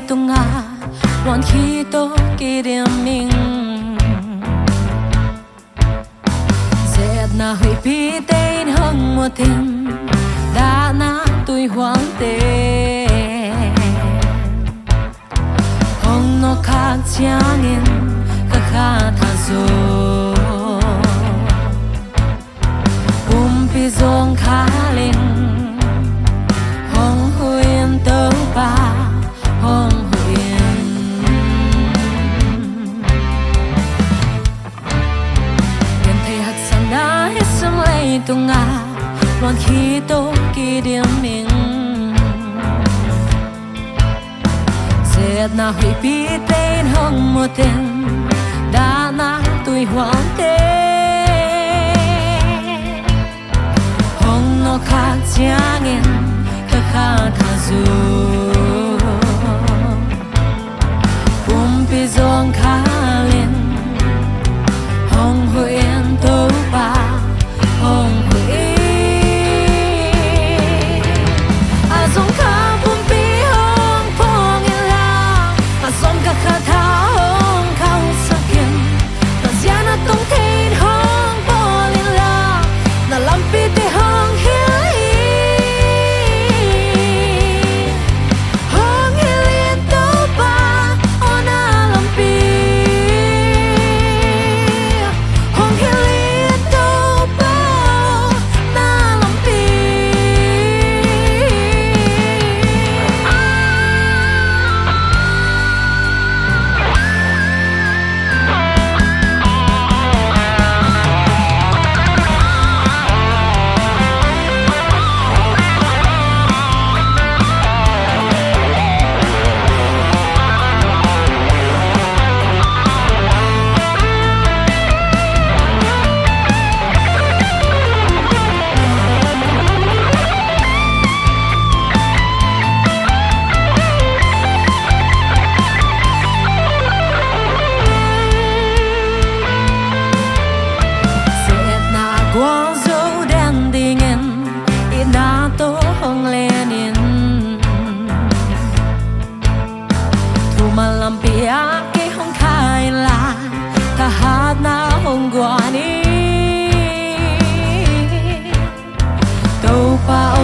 tung à loan khi tôi kể điểm mình dệt na hơi bi tên hăng một tình đã na tôi hoang tê hong nó khác chang in cả khá tha zo pi zong khá linh hong huyền tơ ba hong huyền gần thấy hạt sang đã hết sớm lấy tung à loan khi tôi kỷ điểm mình dệt na hủy bi tên hong một tên đã na tôi hoang tê nó khác chang in cả khá tha zo pi zong khá linh hong huyền tơ ba hong huyền a zong khá pi hong phong in la a zong cả khá tha hong khao sakin na zia na tong thein hong bo linh la na lam pi te hong quang dấu đen đi ngân ít đã tố hong lên in thu mà làm bia cái hong khai là ta hát na hong guani tàu pa